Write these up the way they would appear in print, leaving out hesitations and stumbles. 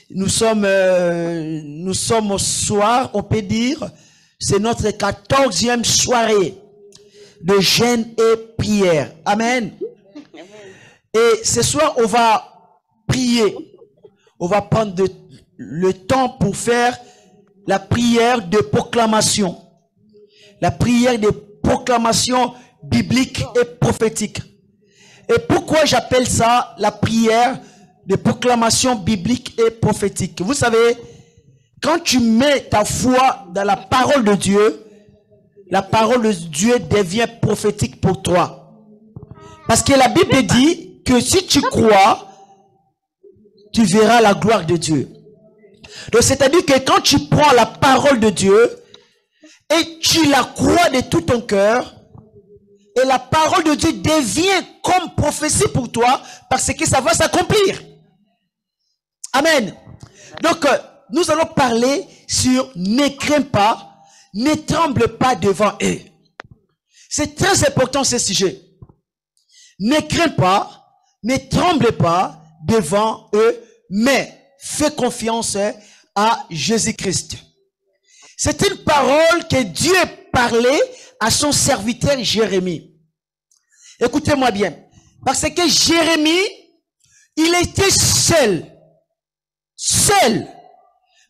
nous sommes au soir, on peut dire, c'est notre 14e soirée de jeûne et prière. Amen. Et ce soir, on va prier. On va prendre le temps pour faire la prière de proclamation. La prière de proclamation biblique et prophétique. Et pourquoi j'appelle ça la prière de proclamation biblique et prophétique? Vous savez, quand tu mets ta foi dans la parole de Dieu, la parole de Dieu devient prophétique pour toi. Parce que la Bible dit que si tu crois, tu verras la gloire de Dieu. Donc c'est-à-dire que quand tu prends la parole de Dieu et tu la crois de tout ton cœur, et la parole de Dieu devient comme prophétie pour toi parce que ça va s'accomplir. Amen. Donc, nous allons parler sur ne crains pas, ne tremble pas devant eux. C'est très important ce sujet. Ne crains pas, ne tremble pas devant eux, mais fais confiance à Jésus-Christ. C'est une parole que Dieu parlait à son serviteur Jérémie. Écoutez-moi bien. Parce que Jérémie, il était seul. Seul.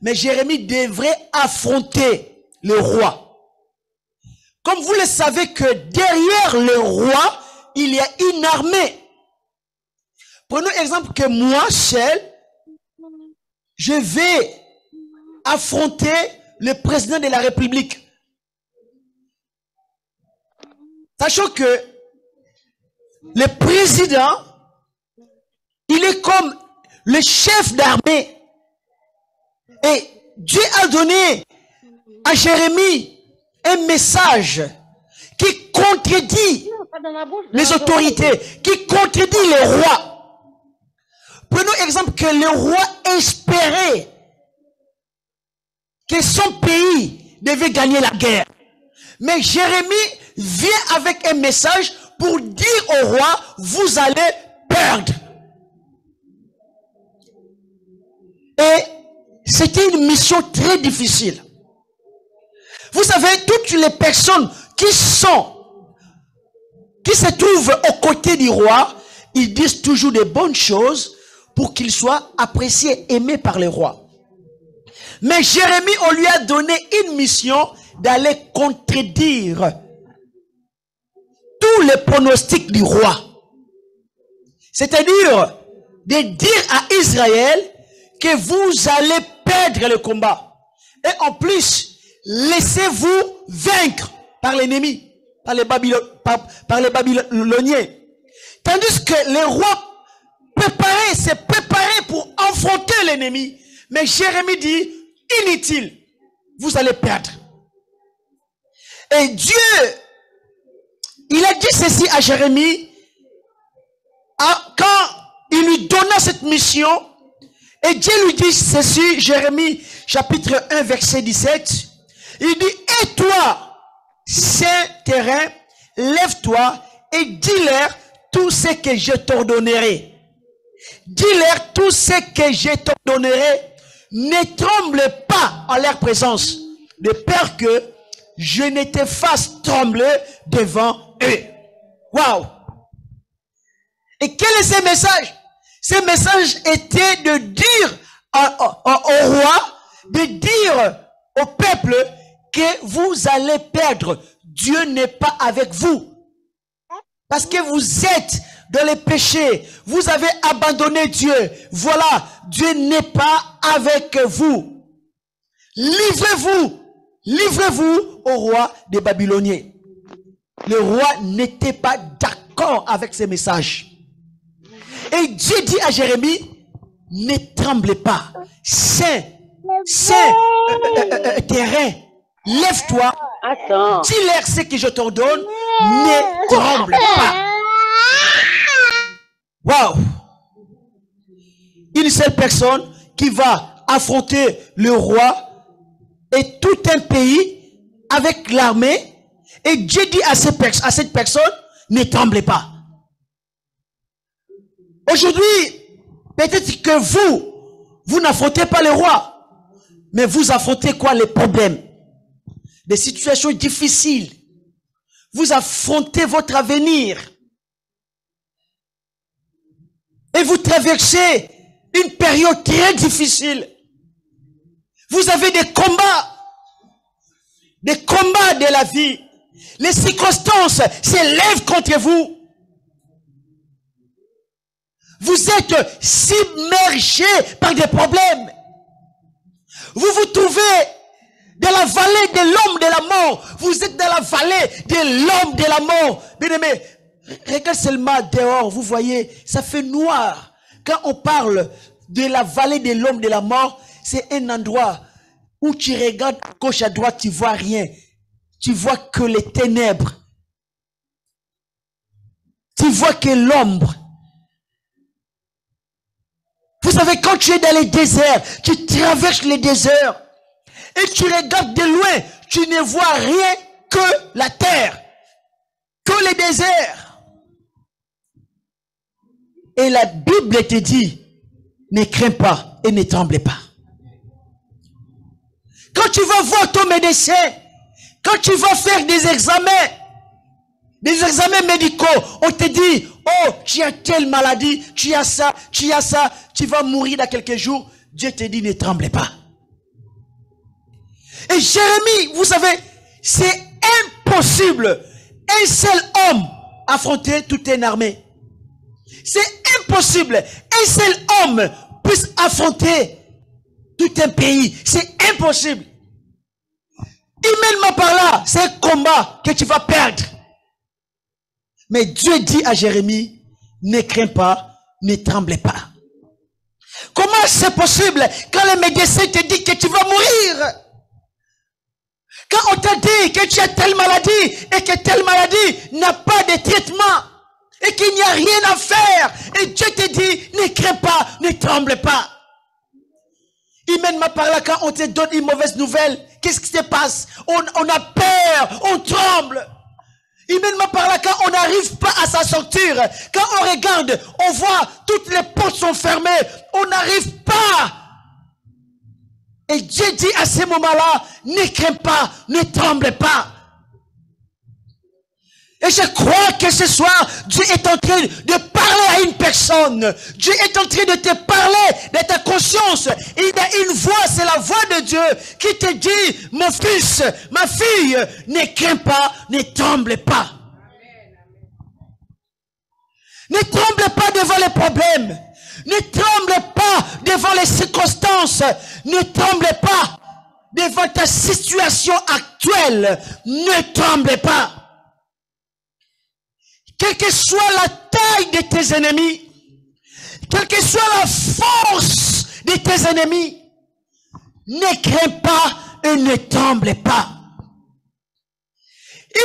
Mais Jérémie devrait affronter le roi. Comme vous le savez que derrière le roi, il y a une armée. Prenons exemple que moi, seul, je vais affronter le président de la République. Sachant que le président, il est comme le chef d'armée. Et Dieu a donné à Jérémie un message qui contredit les autorités, qui contredit les rois. Prenons exemple que le roi espérait que son pays devait gagner la guerre. Mais Jérémie vient avec un message pour dire au roi, vous allez perdre. Et c'était une mission très difficile. Vous savez, toutes les personnes qui se trouvent aux côtés du roi, ils disent toujours des bonnes choses pour qu'il soit apprécié, aimé par le roi. Mais Jérémie, on lui a donné une mission d'aller contredire tous les pronostics du roi. C'est-à-dire de dire à Israël que vous allez perdre le combat. Et en plus, laissez-vous vaincre par l'ennemi, par les Babyloniens. Tandis que les rois s'est préparé pour affronter l'ennemi. Mais Jérémie dit, inutile, vous allez perdre. Et Dieu, il a dit ceci à Jérémie, quand il lui donna cette mission, et Dieu lui dit ceci, Jérémie chapitre 1 verset 17, il dit, et toi, saint terrain, lève-toi et dis-leur tout ce que je t'ordonnerai. Dis-leur tout ce que je t'ordonnerai, ne tremble pas en leur présence, de peur que je ne te fasse trembler devant eux. Waouh! Et quel est ce message? Ce message était de dire au roi, de dire au peuple que vous allez perdre. Dieu n'est pas avec vous. Parce que vous êtes dans les péchés. Vous avez abandonné Dieu. Voilà, Dieu n'est pas avec vous. Livrez-vous. Livrez-vous au roi des Babyloniens. Le roi n'était pas d'accord avec ces messages. Et Dieu dit à Jérémie, ne tremblez pas. Saint terrain, lève-toi. Dis-leur ce que je t'ordonne, ne tremble pas. Waouh! Une seule personne qui va affronter le roi et tout un pays avec l'armée. Et Dieu dit à cette personne, ne tremblez pas. Aujourd'hui, peut-être que vous Vous n'affrontez pas le roi, mais vous affrontez quoi? Les problèmes, des situations difficiles. Vous affrontez votre avenir. Et vous traversez une période très difficile. Vous avez des combats de la vie. Les circonstances s'élèvent contre vous. Vous êtes submergé par des problèmes. Vous vous trouvez dans la vallée de l'homme de la mort. Vous êtes dans la vallée de l'homme de la mort. Bien-aimé, regarde seulement dehors, vous voyez, ça fait noir. Quand on parle de la vallée de l'homme de la mort, c'est un endroit où tu regardes à gauche, à droite, tu vois rien. Tu vois que les ténèbres. Tu vois que l'ombre. Vous savez, quand tu es dans les déserts, tu traverses les déserts et tu regardes de loin, tu ne vois rien que la terre, que les déserts. Et la Bible te dit, ne crains pas et ne tremble pas. Quand tu vas voir ton médecin, quand tu vas faire des examens médicaux, on te dit, oh, tu as telle maladie, tu as ça, tu vas mourir dans quelques jours. Dieu te dit, ne tremble pas. Et Jérémie, vous savez, c'est impossible, un seul homme affronter toute une armée. C'est impossible, un seul homme puisse affronter tout un pays. C'est impossible. Humainement par là, c'est un combat que tu vas perdre. Mais Dieu dit à Jérémie, ne crains pas, ne tremble pas. Comment c'est possible quand le médecin te dit que tu vas mourir? Quand on te dit que tu as telle maladie et que telle maladie n'a pas de traitement et qu'il n'y a rien à faire et Dieu te dit, ne crains pas, ne tremble pas. Humainement par là, quand on te donne une mauvaise nouvelle, qu'est-ce qui se passe? On a peur, on tremble. Humainement par là, quand on n'arrive pas à s'en sortir, quand on regarde, on voit toutes les portes sont fermées, on n'arrive pas. Et Dieu dit à ce moment-là, ne crains pas, ne tremble pas. Et je crois que ce soir, Dieu est en train de parler à une personne. Dieu est en train de te parler de ta conscience. Il y a une voix, c'est la voix de Dieu qui te dit, mon fils, ma fille, ne crains pas, ne tremble pas. Ne tremble pas devant les problèmes. Ne tremble pas devant les circonstances. Ne tremble pas devant ta situation actuelle. Ne tremble pas. Quelle que soit la taille de tes ennemis, quelle que soit la force de tes ennemis, ne crains pas et ne tremble pas.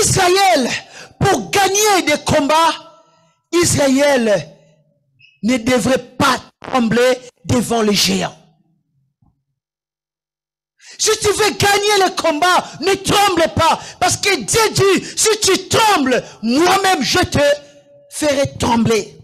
Israël, pour gagner des combats, Israël ne devrait pas trembler devant les géants. Si tu veux gagner le combat, ne tremble pas. Parce que Dieu dit, si tu trembles, moi-même je te ferai trembler.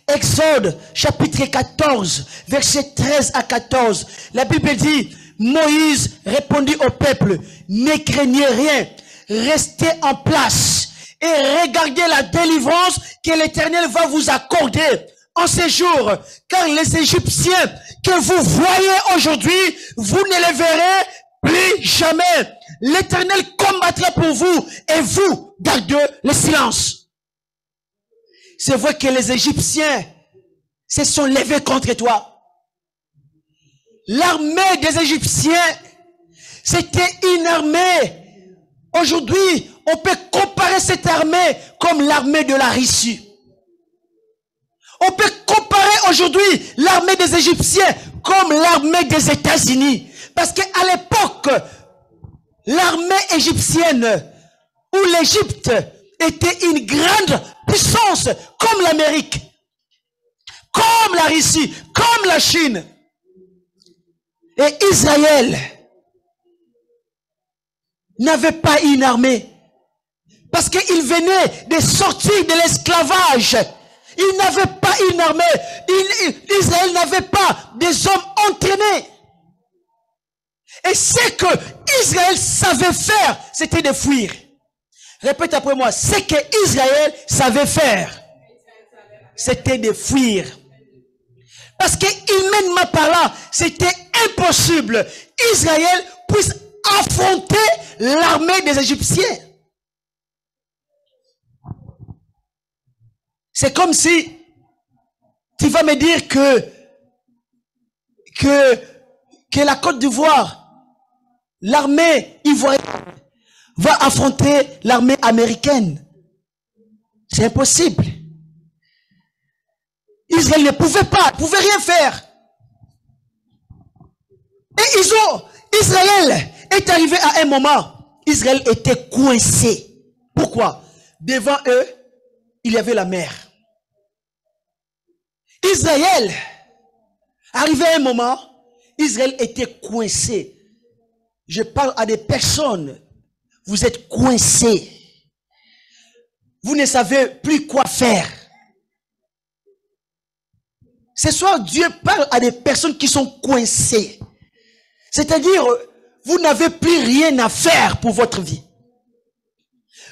Exode chapitre 14, versets 13 à 14. La Bible dit, Moïse répondit au peuple, ne craignez rien, restez en place et regardez la délivrance que l'Éternel va vous accorder en ces jours, car les Égyptiens que vous voyez aujourd'hui, vous ne les verrez plus jamais. L'Éternel combattra pour vous et vous gardez le silence. C'est vrai que les Égyptiens se sont levés contre toi. L'armée des Égyptiens, c'était une armée. Aujourd'hui, on peut comparer cette armée comme l'armée de la Russie. On peut comparer aujourd'hui l'armée des Égyptiens comme l'armée des États-Unis. Parce qu'à l'époque, l'armée égyptienne ou l'Égypte était une grande puissance comme l'Amérique, comme la Russie, comme la Chine. Et Israël n'avait pas une armée. Parce qu'il venait de sortir de l'esclavage. Il n'avait pas une armée. Israël n'avait pas des hommes entraînés. Et ce que Israël savait faire, c'était de fuir. Répète après moi. Ce que Israël savait faire, c'était de fuir. Parce que humainement parlant, c'était impossible. Israël puisse affronter l'armée des Égyptiens. C'est comme si tu vas me dire que la Côte d'Ivoire, l'armée ivoirienne va affronter l'armée américaine. C'est impossible. Israël ne pouvait rien faire. Et Israël est arrivé à un moment, Israël était coincé. Pourquoi? Devant eux, il y avait la mer. Israël, arrivé à un moment, Israël était coincé. Je parle à des personnes, vous êtes coincés. Vous ne savez plus quoi faire. Ce soir, Dieu parle à des personnes qui sont coincées. C'est-à-dire, vous n'avez plus rien à faire pour votre vie.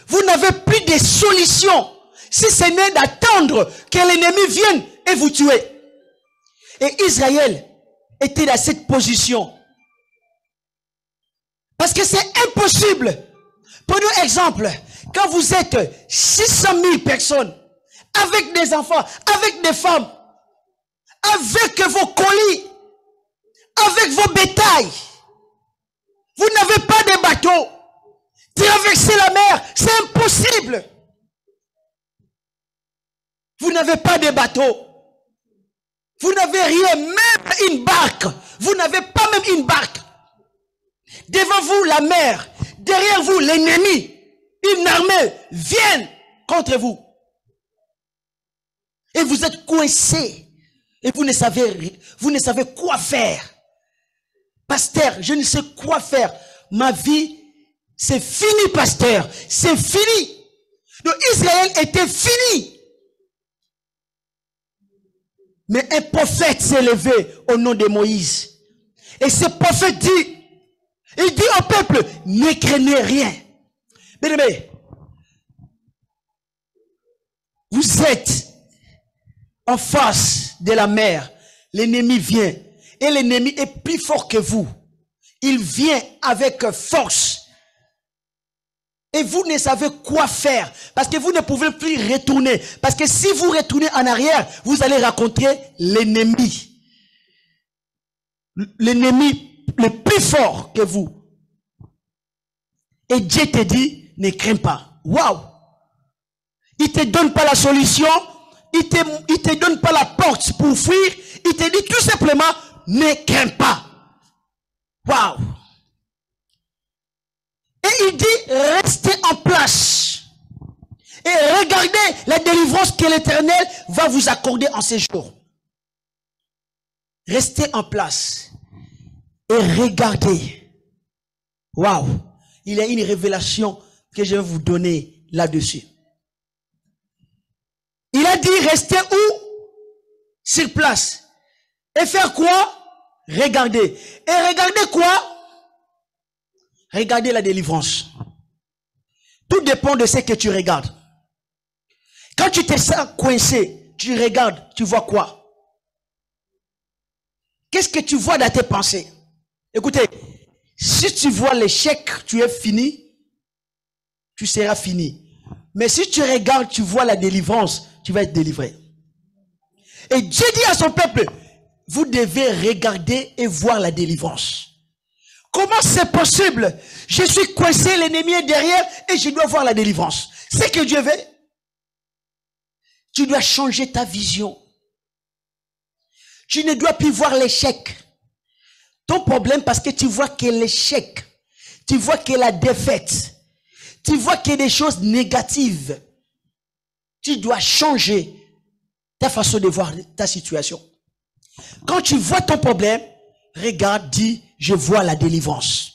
Vous n'avez plus de solution, si ce n'est d'attendre que l'ennemi vienne et vous tuer. Et Israël était dans cette position. Parce que c'est impossible. Prenons exemple, quand vous êtes 600 000 personnes, avec des enfants, avec des femmes, avec vos colis, avec vos bétails, vous n'avez pas de bateau. Traverser la mer, c'est impossible. Vous n'avez pas de bateau. Vous n'avez rien, même une barque. Vous n'avez pas même une barque. Devant vous, la mer. Derrière vous, l'ennemi. Une armée vient contre vous. Et vous êtes coincés. Et vous ne savez quoi faire. Pasteur, je ne sais quoi faire. Ma vie, c'est fini, pasteur. C'est fini. Donc Israël était fini. Mais un prophète s'est levé au nom de Moïse. Et ce prophète dit, il dit au peuple, ne craignez rien. Bien-aimés, vous êtes en face de la mer. L'ennemi vient. Et l'ennemi est plus fort que vous. Il vient avec force. Et vous ne savez quoi faire. Parce que vous ne pouvez plus retourner. Parce que si vous retournez en arrière, vous allez rencontrer l'ennemi. L'ennemi le plus fort que vous. Et Dieu te dit, ne crains pas. Waouh! Il ne te donne pas la solution. Il te donne pas la porte pour fuir. Il te dit tout simplement, ne crains pas. Waouh! Et il dit, restez en place. Et regardez la délivrance que l'Éternel va vous accorder en ces jours. Restez en place. Et regardez. Waouh! Il y a une révélation que je vais vous donner là-dessus. Il a dit, restez où? Sur place. Et faire quoi? Regardez. Et regardez quoi? Regardez la délivrance. Tout dépend de ce que tu regardes. Quand tu te sens coincé, tu regardes, tu vois quoi? Qu'est-ce que tu vois dans tes pensées? Écoutez, si tu vois l'échec, tu es fini, tu seras fini. Mais si tu regardes, tu vois la délivrance, tu vas être délivré. Et Dieu dit à son peuple, vous devez regarder et voir la délivrance. Comment c'est possible? Je suis coincé, l'ennemi est derrière et je dois voir la délivrance. C'est que Dieu veut. Tu dois changer ta vision. Tu ne dois plus voir l'échec. Ton problème, parce que tu vois que l'échec, tu vois que la défaite, tu vois qu'il y a des choses négatives. Tu dois changer ta façon de voir ta situation. Quand tu vois ton problème, regarde, dis, je vois la délivrance.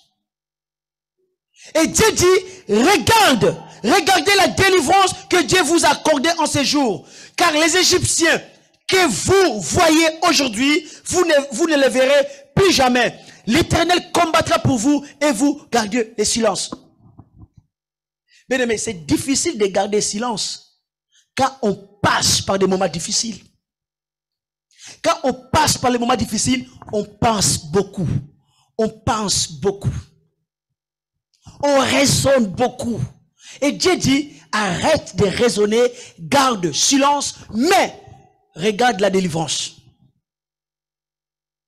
Et Dieu dit, regardez la délivrance que Dieu vous a accordée en ces jours. Car les Égyptiens que vous voyez aujourd'hui, vous ne les verrez plus jamais. L'Éternel combattra pour vous et vous gardez le silence. Bien aimé, c'est difficile de garder silence quand on passe par des moments difficiles. Quand on passe par les moments difficiles, on pense beaucoup. On pense beaucoup. On raisonne beaucoup. Et Dieu dit, arrête de raisonner, garde silence, mais regarde la délivrance.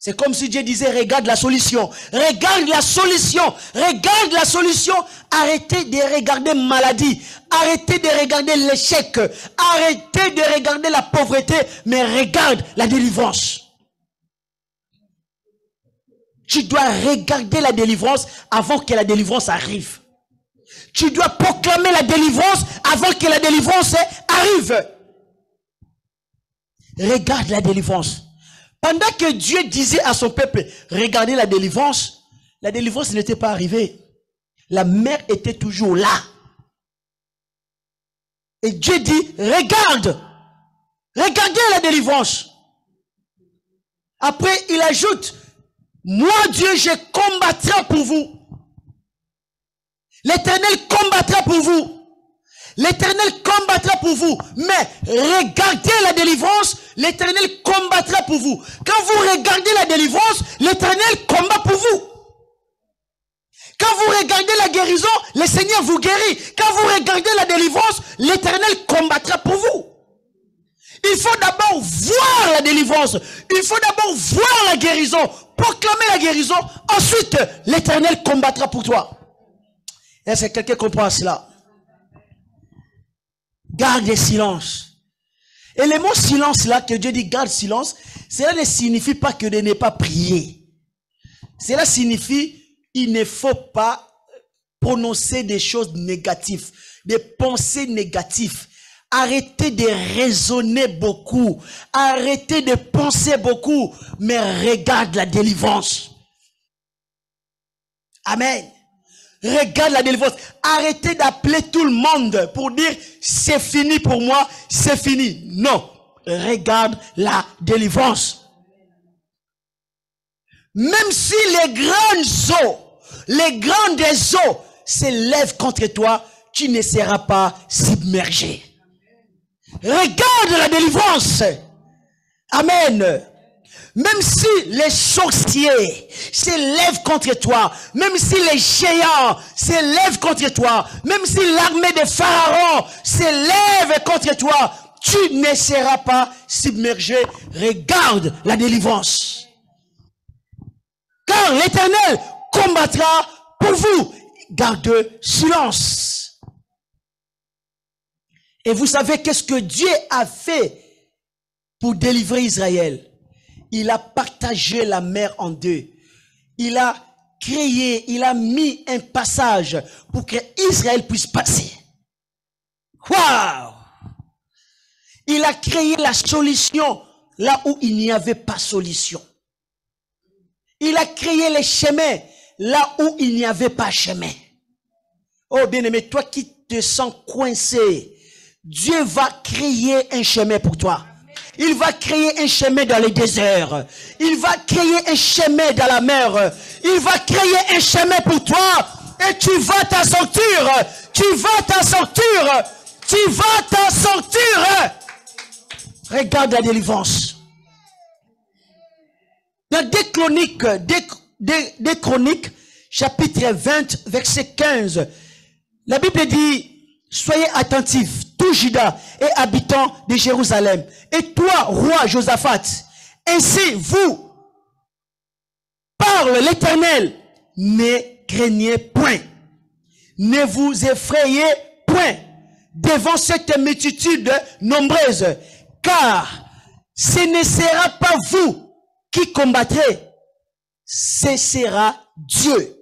C'est comme si Dieu disait, regarde la solution. Regarde la solution. Regarde la solution. Arrêtez de regarder maladie. Arrêtez de regarder l'échec. Arrêtez de regarder la pauvreté. Mais regarde la délivrance. Tu dois regarder la délivrance avant que la délivrance arrive. Tu dois proclamer la délivrance avant que la délivrance arrive. Regarde la délivrance. Pendant que Dieu disait à son peuple, regardez la délivrance n'était pas arrivée. La mer était toujours là. Et Dieu dit, regardez la délivrance. Après, il ajoute, moi Dieu, je combattrai pour vous. L'Éternel combattra pour vous. L'Éternel combattra pour vous. Mais regardez la délivrance, l'Éternel combattra pour vous. Quand vous regardez la délivrance, l'Éternel combat pour vous. Quand vous regardez la guérison, le Seigneur vous guérit. Quand vous regardez la délivrance, l'Éternel combattra pour vous. Il faut d'abord voir la délivrance. Il faut d'abord voir la guérison. Proclamer la guérison. Ensuite, l'Éternel combattra pour toi. Est-ce que quelqu'un comprend cela? Garde le silence. Et le mot silence là, que Dieu dit garde silence, cela ne signifie pas que de ne pas prier. Cela signifie il ne faut pas prononcer des choses négatives, des pensées négatives. Arrêtez de raisonner beaucoup. Arrêtez de penser beaucoup. Mais regarde la délivrance. Amen. Regarde la délivrance. Arrêtez d'appeler tout le monde pour dire c'est fini pour moi, c'est fini. Non. Regarde la délivrance. Même si les grandes eaux s'élèvent contre toi, tu ne seras pas submergé. Regarde la délivrance. Amen. Même si les sorciers s'élèvent contre toi, même si les géants s'élèvent contre toi, même si l'armée de Pharaon s'élève contre toi, tu ne seras pas submergé. Regarde la délivrance. Car l'Éternel combattra pour vous. Garde silence. Et vous savez qu'est-ce que Dieu a fait pour délivrer Israël? Il a partagé la mer en deux. Il a créé, il a mis un passage pour que Israël puisse passer. Waouh! Il a créé la solution là où il n'y avait pas solution. Il a créé les chemins là où il n'y avait pas chemin. Oh bien-aimé, toi qui te sens coincé, Dieu va créer un chemin pour toi. Il va créer un chemin dans les déserts. Il va créer un chemin dans la mer. Il va créer un chemin pour toi. Et tu vas t'en sortir. Tu vas t'en sortir. Tu vas t'en sortir. Regarde la délivrance. Dans 2 Chroniques, chapitre 20, verset 15, la Bible dit, soyez attentifs, tout Juda et habitants de Jérusalem. Et toi, roi Josaphat, ainsi vous, parle l'Éternel, ne craignez point, ne vous effrayez point devant cette multitude nombreuse, car ce ne sera pas vous qui combattrez, ce sera Dieu.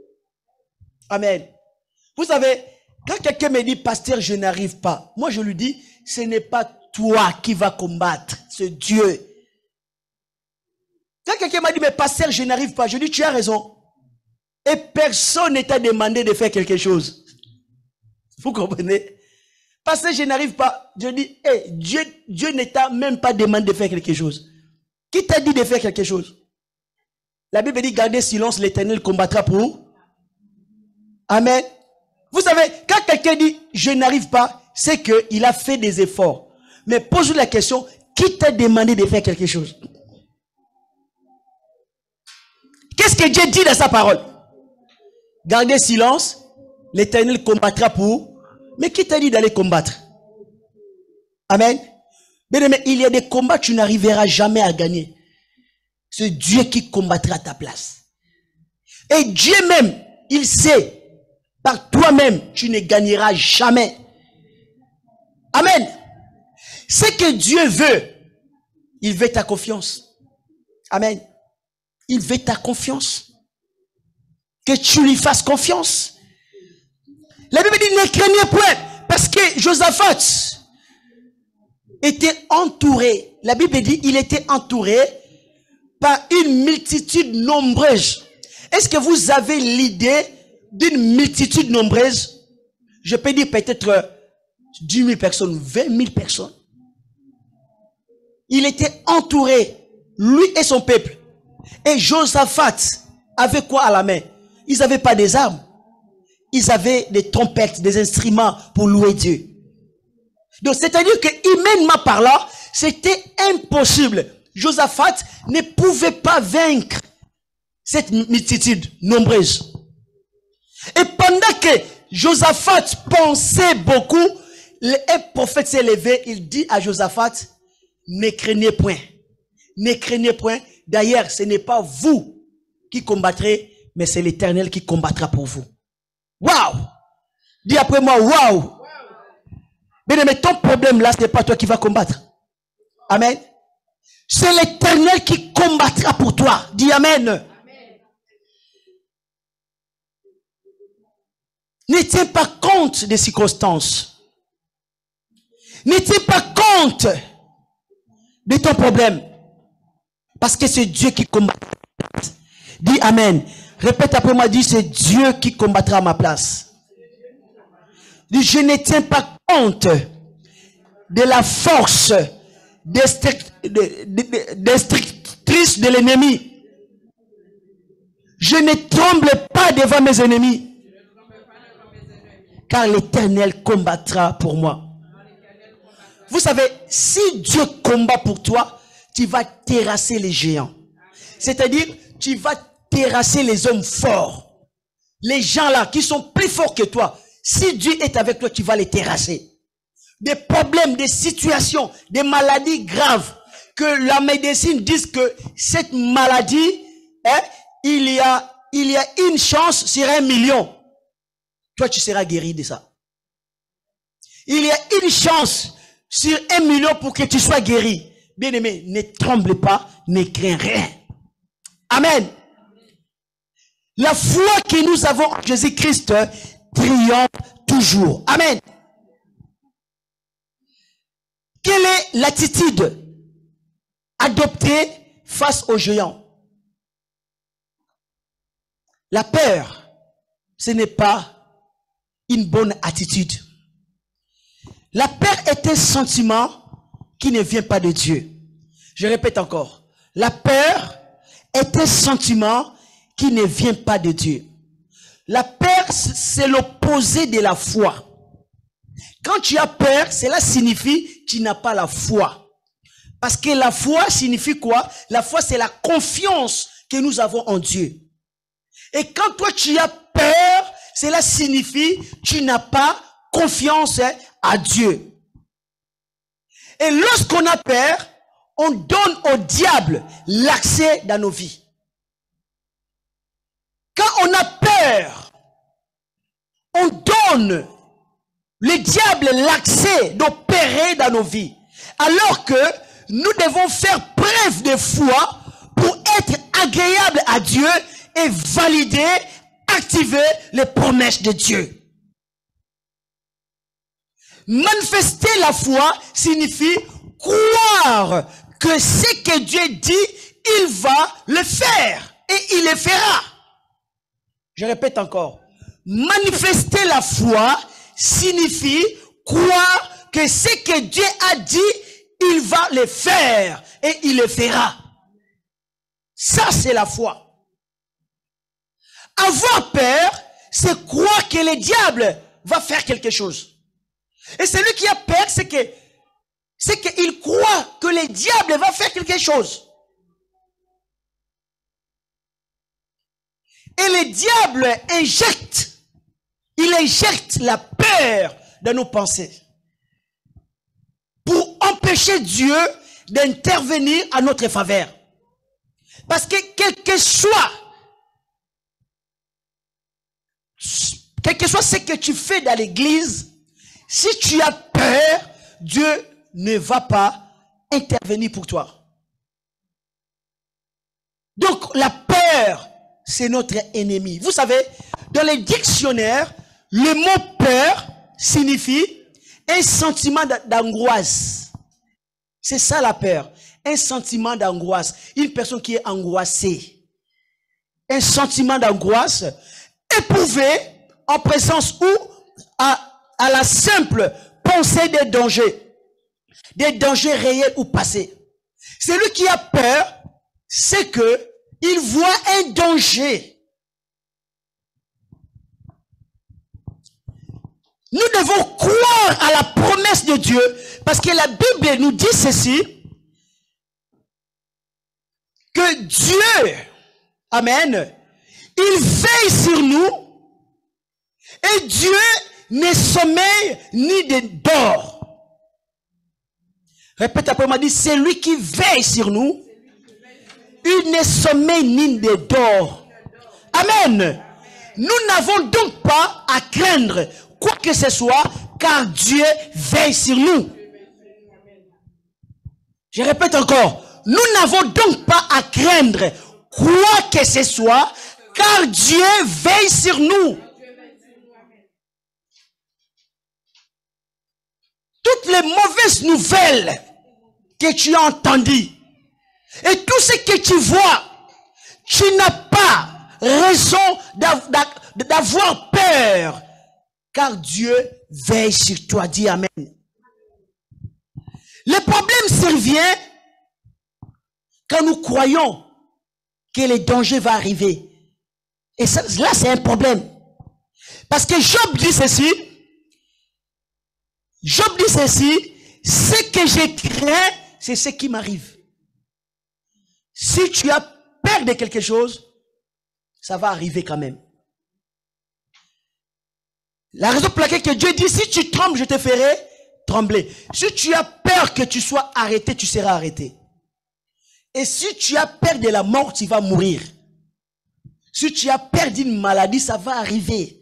Amen. Vous savez, quand quelqu'un me dit, pasteur, je n'arrive pas, moi je lui dis, ce n'est pas toi qui vas combattre, c'est Dieu. Quand quelqu'un m'a dit, mais pasteur, je n'arrive pas, je dis, tu as raison. Et personne ne t'a demandé de faire quelque chose. Vous comprenez? Parce que je n'arrive pas. Je dis, hey, Dieu ne t'a même pas demandé de faire quelque chose. Qui t'a dit de faire quelque chose? La Bible dit, gardez silence, l'Éternel combattra pour vous. Amen. Vous savez, quand quelqu'un dit, je n'arrive pas, c'est qu'il a fait des efforts. Mais pose-vous la question, qui t'a demandé de faire quelque chose? Qu'est-ce que Dieu dit dans sa parole? Gardez silence, l'Éternel combattra pour vous. Mais qui t'a dit d'aller combattre? Amen. Mais il y a des combats que tu n'arriveras jamais à gagner. C'est Dieu qui combattra à ta place. Et Dieu même, il sait, par toi-même, tu ne gagneras jamais. Amen. Ce que Dieu veut, il veut ta confiance. Amen. Il veut ta confiance. Que tu lui fasses confiance. La Bible dit, ne craignez point. Parce que Josaphat était entouré. La Bible dit, il était entouré par une multitude nombreuse. Est-ce que vous avez l'idée d'une multitude nombreuse? Je peux dire peut-être 10 000 personnes, 20 000 personnes. Il était entouré, lui et son peuple. Et Josaphat avait quoi à la main? Ils n'avaient pas des armes. Ils avaient des trompettes, des instruments pour louer Dieu. Donc, c'est-à-dire que humainement parlant, c'était impossible. Josaphat ne pouvait pas vaincre cette multitude nombreuse. Et pendant que Josaphat pensait beaucoup, un prophète s'est levé, il dit à Josaphat, ne craignez point. Ne craignez point. D'ailleurs, ce n'est pas vous qui combattrez, mais c'est l'Éternel qui combattra pour vous. Waouh! Dis après moi, waouh! Mais ton problème là, ce n'est pas toi qui vas combattre. Amen. C'est l'Éternel qui combattra pour toi. Dis amen. Amen. Ne tiens pas compte des circonstances. Ne tiens pas compte de ton problème. Parce que c'est Dieu qui combattra. Dis amen. Répète après moi, dis c'est Dieu qui combattra à ma place. Dis je ne tiens pas compte de la force destructrice de l'ennemi. Je ne tremble pas devant mes ennemis. Car l'Éternel combattra pour moi. Vous savez, si Dieu combat pour toi, tu vas terrasser les géants. C'est-à-dire, tu vas terrasser les hommes forts. Les gens là qui sont plus forts que toi. Si Dieu est avec toi, tu vas les terrasser. Des problèmes, des situations, des maladies graves. Que la médecine dise que cette maladie, il y a une chance sur 1 million. Toi, tu seras guéri de ça. Il y a une chance sur 1 million pour que tu sois guéri. Bien-aimé, ne tremble pas, ne crains rien. Amen. La foi que nous avons en Jésus-Christ triomphe toujours. Amen. Quelle est l'attitude adoptée face aux géants? La peur, ce n'est pas une bonne attitude. La peur est un sentiment qui ne vient pas de Dieu. Je répète encore. La peur est un sentiment qui ne vient pas de Dieu. La peur, c'est l'opposé de la foi. Quand tu as peur, cela signifie que tu n'as pas la foi. Parce que la foi signifie quoi? La foi, c'est la confiance que nous avons en Dieu. Et quand toi tu as peur, cela signifie que tu n'as pas confiance à Dieu. Et lorsqu'on a peur, on donne au diable l'accès dans nos vies. Quand on a peur, on donne le diable l'accès d'opérer dans nos vies. Alors que nous devons faire preuve de foi pour être agréable à Dieu et valider, activer les promesses de Dieu. Manifester la foi signifie croire que ce que Dieu dit, il va le faire et il le fera. Je répète encore. Manifester la foi signifie croire que ce que Dieu a dit, il va le faire et il le fera. Ça, c'est la foi. Avoir peur, c'est croire que le diable va faire quelque chose. Et celui qui a peur, c'est qu'il croit que le diable va faire quelque chose. Et le diable il injecte la peur dans nos pensées pour empêcher Dieu d'intervenir à notre faveur. Parce que quel que soit ce que tu fais dans l'église, si tu as peur, Dieu ne va pas intervenir pour toi. Donc la peur, c'est notre ennemi. Vous savez, dans les dictionnaires, le mot peur signifie un sentiment d'angoisse. C'est ça la peur. Un sentiment d'angoisse. Une personne qui est angoissée. Un sentiment d'angoisse éprouvé en présence ou à la simple pensée des dangers. Des dangers réels ou passés. Celui qui a peur, c'est que il voit un danger. Nous devons croire à la promesse de Dieu parce que la Bible nous dit ceci, que Dieu, amen, il veille sur nous et Dieu ne sommeille ni ne dort. Répète après moi, dit, c'est lui qui veille sur nous, il ne sommeille ni ne dort. Amen. Nous n'avons donc pas à craindre quoi que ce soit, car Dieu veille sur nous. Je répète encore, nous n'avons donc pas à craindre quoi que ce soit, car Dieu veille sur nous. Toutes les mauvaises nouvelles que tu as entendues, et tout ce que tu vois, tu n'as pas raison d'avoir peur, car Dieu veille sur toi. Dis amen. Le problème survient quand nous croyons que le danger va arriver. Et ça, là, c'est un problème. Parce que Job dit ceci. Job dit ceci. Ce que je crains, c'est ce qui m'arrive. Si tu as peur de quelque chose, ça va arriver quand même. La raison pour laquelle que Dieu dit, si tu trembles, je te ferai trembler. Si tu as peur que tu sois arrêté, tu seras arrêté. Et si tu as peur de la mort, tu vas mourir. Si tu as peur d'une maladie, ça va arriver.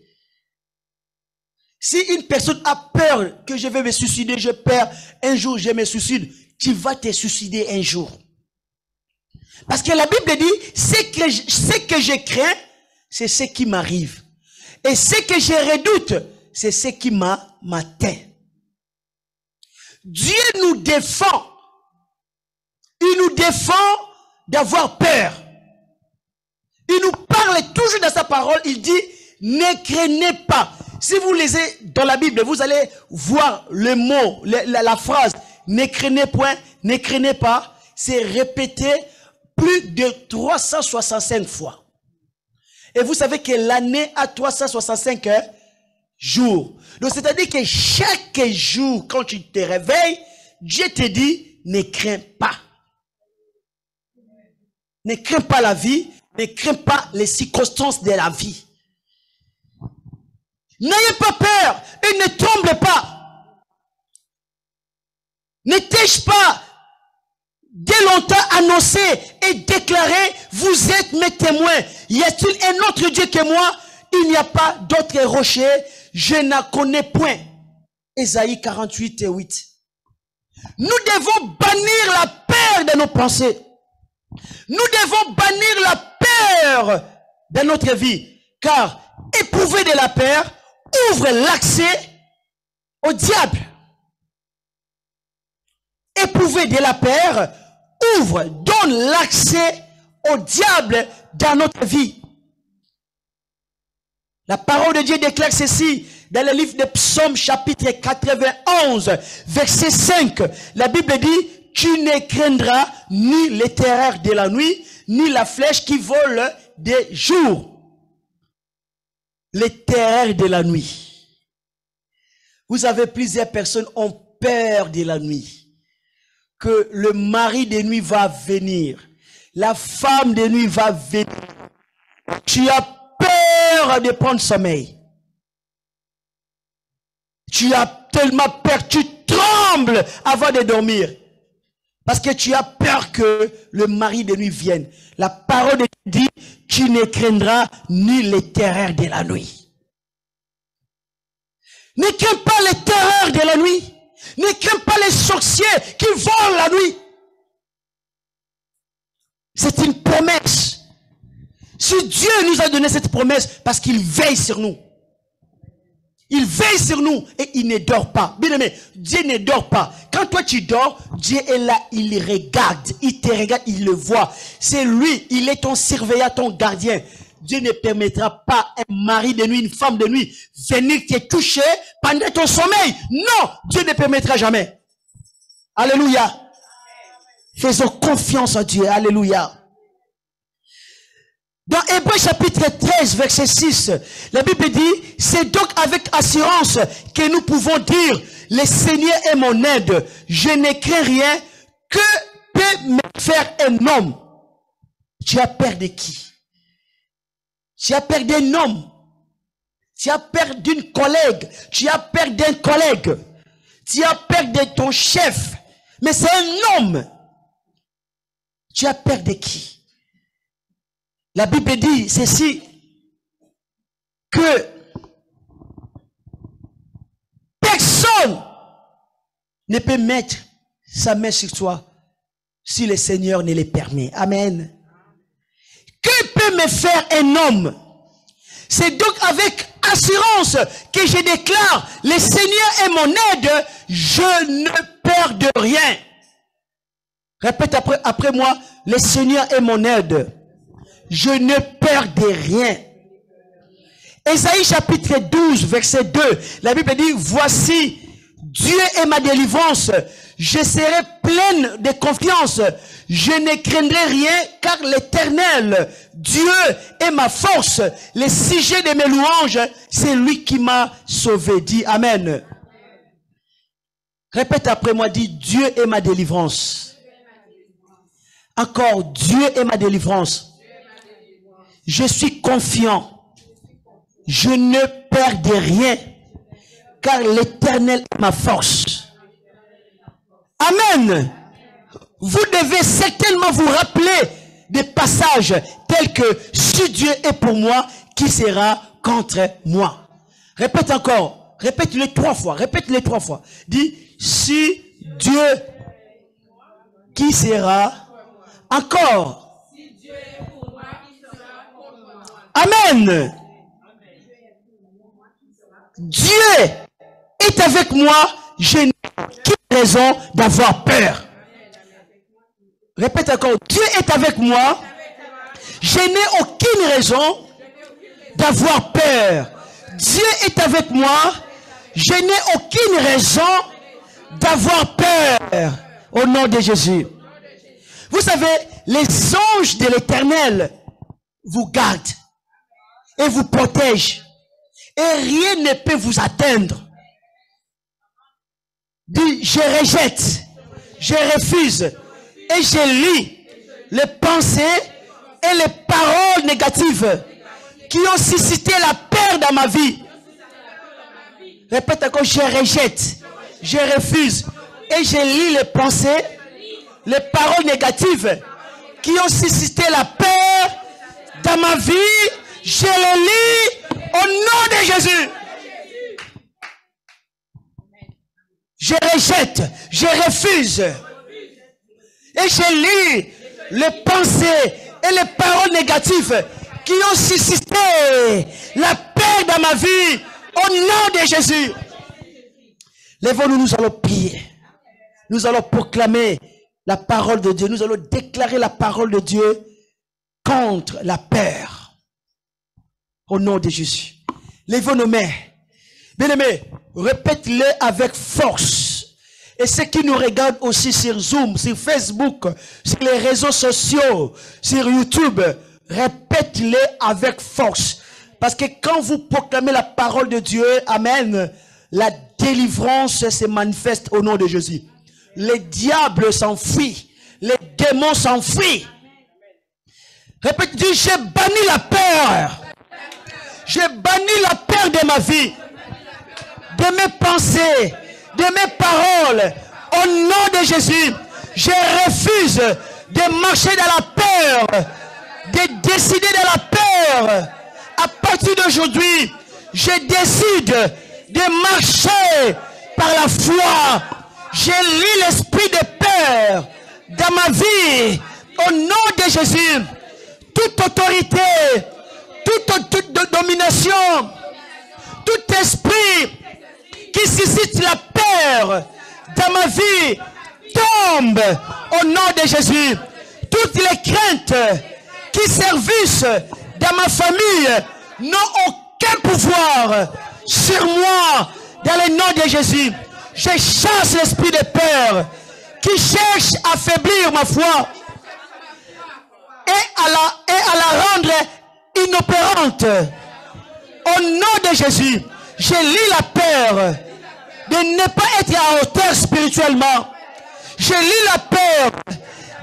Si une personne a peur que je vais me suicider, je peur, un jour je me suicide, tu vas te suicider un jour. Parce que la Bible dit, ce que je crains, c'est ce qui m'arrive. Et ce que je redoute, c'est ce qui m'atteint. Dieu nous défend. Il nous défend d'avoir peur. Il nous parle toujours dans sa parole. Il dit, ne craignez pas. Si vous lisez dans la Bible, vous allez voir le mot, la phrase, ne craignez point, ne craignez pas. C'est répété plus de 365 fois. Et vous savez que l'année a 365 jours. Donc c'est-à-dire que chaque jour, quand tu te réveilles, Dieu te dit, ne crains pas. Ne crains pas la vie, ne crains pas les circonstances de la vie. N'ayez pas peur et ne tremblez pas. Ne t'ai-je pas dès longtemps annoncé et déclaré, vous êtes mes témoins. Y a-t-il un autre Dieu que moi? Il n'y a pas d'autre rocher, je n'en connais point. Ésaïe 48 et 8. Nous devons bannir la peur de nos pensées. Nous devons bannir la peur de notre vie. Car éprouver de la peur ouvre l'accès au diable. Éprouver de la peur donne l'accès au diable dans notre vie. La parole de Dieu déclare ceci dans le livre de Psaumes chapitre 91 verset 5. La Bible dit, tu ne craindras ni les terreurs de la nuit, ni la flèche qui vole des jours. Les terreurs de la nuit. Vous savez, plusieurs personnes ont peur de la nuit. Que le mari de nuit va venir. La femme de nuit va venir. Tu as peur de prendre sommeil. Tu as tellement peur, tu trembles avant de dormir. Parce que tu as peur que le mari de nuit vienne. La parole de Dieu dit, tu ne craindras ni les terreurs de la nuit. Ne crains pas les terreurs de la nuit. Ne crains pas les sorciers qui volent la nuit. C'est une promesse. Si Dieu nous a donné cette promesse, parce qu'il veille sur nous. Il veille sur nous et il ne dort pas. Bien aimé, Dieu ne dort pas. Quand toi tu dors, Dieu est là, il regarde. Il te regarde, il le voit. C'est lui, il est ton surveillant, ton gardien. Dieu ne permettra pas un mari de nuit, une femme de nuit, venir te toucher pendant ton sommeil. Non, Dieu ne permettra jamais. Alléluia. Faisons confiance en Dieu. Alléluia. Dans Hébreux chapitre 13, verset 6, la Bible dit, c'est donc avec assurance que nous pouvons dire, le Seigneur est mon aide, je ne crains rien, que peut me faire un homme? Tu as peur de qui? Tu as peur d'un homme. Tu as peur d'une collègue. Tu as peur d'un collègue. Tu as peur de ton chef. Mais c'est un homme. Tu as peur de qui? La Bible dit ceci, que personne ne peut mettre sa main sur toi si le Seigneur ne le permet. Amen. Que peut me faire un homme? C'est donc avec assurance que je déclare, le Seigneur est mon aide, je ne perds de rien. Répète après moi, le Seigneur est mon aide. Je ne perds de rien. Ésaïe chapitre 12, verset 2. La Bible dit, voici, Dieu est ma délivrance. Je serai pleine de confiance. Je ne craindrai rien, car l'Éternel, Dieu est ma force. Le sujet de mes louanges, c'est lui qui m'a sauvé. Dis Amen. Répète après moi, dis, Dieu est ma délivrance. Encore, Dieu est ma délivrance. Je suis confiant. Je ne perds de rien, car l'Éternel est ma force. Amen. Vous devez certainement vous rappeler des passages tels que si Dieu est pour moi, qui sera contre moi? Répète encore. Répète-le 3 fois. Répète-le 3 fois. Dis, si Dieu, qui sera encore? Amen. Dieu est avec moi, je n'ai aucune raison d'avoir peur. Répète encore, Dieu est avec moi, je n'ai aucune raison d'avoir peur. Dieu est avec moi, je n'ai aucune raison d'avoir peur. Au nom de Jésus. Vous savez, les anges de l'Éternel vous gardent et vous protègent. Et rien ne peut vous atteindre. Dis, je rejette, je refuse et je lis les pensées et les paroles négatives qui ont suscité la peur dans ma vie. Répète encore, je rejette, je refuse et je lis les pensées, les paroles négatives qui ont suscité la peur dans ma vie. Je les lis au nom de Jésus. Je rejette, je refuse. Et je lis les pensées et les paroles négatives qui ont suscité la peur dans ma vie au nom de Jésus. Lèvons-nous, nous allons prier. Nous allons proclamer la parole de Dieu. Nous allons déclarer la parole de Dieu contre la peur. Au nom de Jésus. Lèvez nos mains. Bien-aimés, répète-le avec force. Et ceux qui nous regardent aussi sur Zoom, sur Facebook, sur les réseaux sociaux, sur YouTube, répète-le avec force. Parce que quand vous proclamez la parole de Dieu, amen, la délivrance se manifeste au nom de Jésus. Les diables s'enfuient. Les démons s'enfuient. Répète, dis, j'ai banni la peur. J'ai banni la peur de ma vie, de mes pensées, de mes paroles. Au nom de Jésus, je refuse de marcher dans la peur, de décider de la peur. À partir d'aujourd'hui, je décide de marcher par la foi. Je lis l'esprit de peur dans ma vie. Au nom de Jésus, toute autorité, toute domination, tout esprit qui suscite la peur dans ma vie tombe au nom de Jésus. Toutes les craintes qui servissent dans ma famille n'ont aucun pouvoir sur moi dans le nom de Jésus. Je chasse l'esprit de peur qui cherche à affaiblir ma foi et à la rendre inopérante. Au nom de Jésus, je lis la peur de ne pas être à hauteur spirituellement. Je lis la peur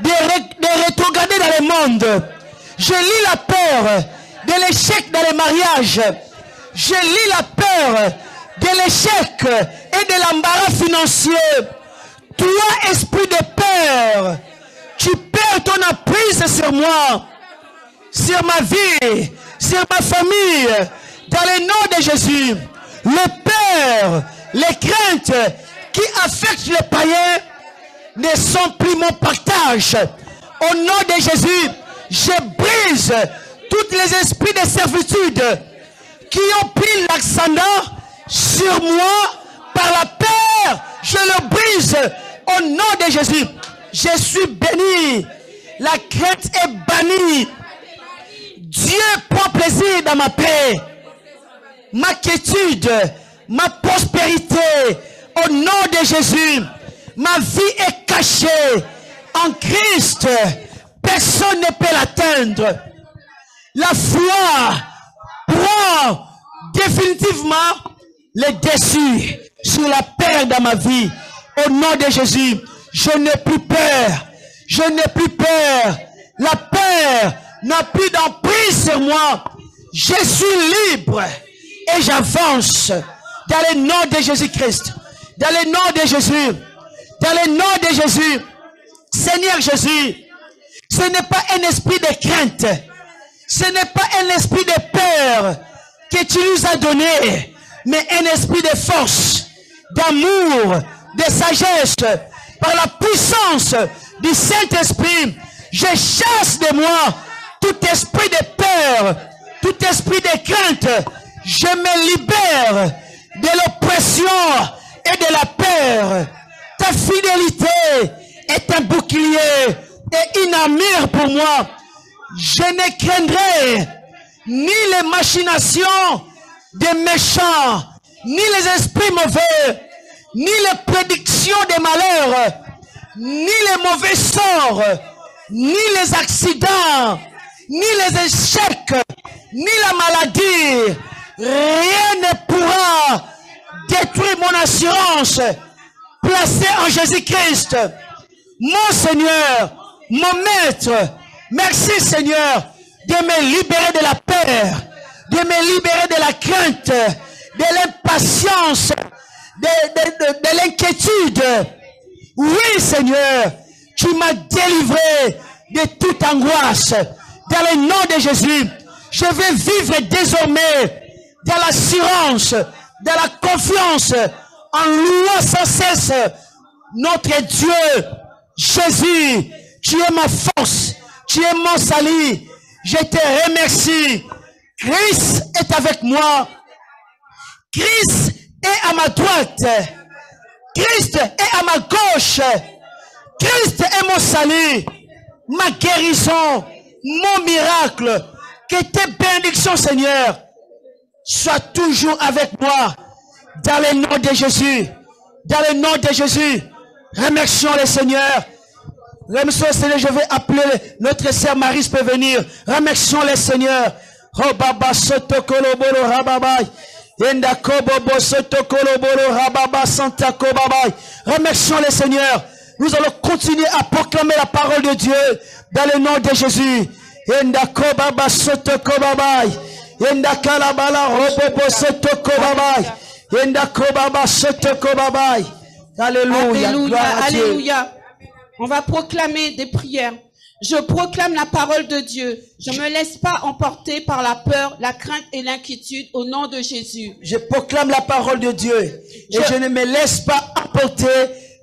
de rétrograder dans le monde. Je lis la peur de l'échec dans les mariages. Je lis la peur de l'échec et de l'embarras financier. Toi, esprit de peur, tu perds ton emprise sur moi, sur ma vie, sur ma famille, dans le nom de Jésus. Les peurs, les craintes qui affectent les païens ne sont plus mon partage. Au nom de Jésus, je brise tous les esprits de servitude qui ont pris l'ascendant sur moi par la peur. Je le brise au nom de Jésus. Je suis béni. La crainte est bannie. Dieu prend plaisir dans ma paix, ma quiétude, ma prospérité. Au nom de Jésus, ma vie est cachée en Christ. Personne ne peut l'atteindre. La foi prend définitivement le dessus sur la peur dans ma vie. Au nom de Jésus, je n'ai plus peur. Je n'ai plus peur. La peur n'a plus d'emprise sur moi. Je suis libre et j'avance dans le nom de Jésus-Christ. Dans le nom de Jésus. Dans le nom de Jésus. Seigneur Jésus, ce n'est pas un esprit de crainte. Ce n'est pas un esprit de peur que tu nous as donné, mais un esprit de force, d'amour, de sagesse, par la puissance du Saint-Esprit. Je chasse de moi tout esprit de peur, tout esprit de crainte. Je me libère de l'oppression et de la peur. Ta fidélité est un bouclier et une armure pour moi. Je ne craindrai ni les machinations des méchants, ni les esprits mauvais, ni les prédictions des malheurs, ni les mauvais sorts, ni les accidents, ni les échecs, ni la maladie. Rien ne pourra détruire mon assurance placée en Jésus-Christ. Mon Seigneur, mon Maître, merci Seigneur de me libérer de la peur, de me libérer de la crainte, de l'impatience, de l'inquiétude. Oui Seigneur, tu m'as délivré de toute angoisse. Dans le nom de Jésus, je vais vivre désormais dans l'assurance, dans la confiance, en louant sans cesse notre Dieu. Jésus, tu es ma force, tu es mon salut. Je te remercie. Christ est avec moi. Christ est à ma droite. Christ est à ma gauche. Christ est mon salut, ma guérison, mon miracle. Que tes bénédictions, Seigneur, sois toujours avec moi. Dans le nom de Jésus. Dans le nom de Jésus. Remercions le Seigneur. Remercions le Seigneur. Je vais appeler notre sœur Marie peut venir. Remercions le Seigneur. Oh baba soto kolobolo rababai. Yenda kobobo soto kolobolo rababa santa kobabai. Remercions le Seigneur. Nous allons continuer à proclamer la parole de Dieu dans le nom de Jésus. Yenda kobaba soto kobabai. Yenda kalabala robobo soto kobabai. Yenda kobaba soto kobabai. Alléluia. Alléluia. Alléluia. On va proclamer des prières. Je proclame la parole de Dieu. Je ne me laisse pas emporter par la peur, la crainte et l'inquiétude au nom de Jésus. Je proclame la parole de Dieu. Et je ne me laisse pas emporter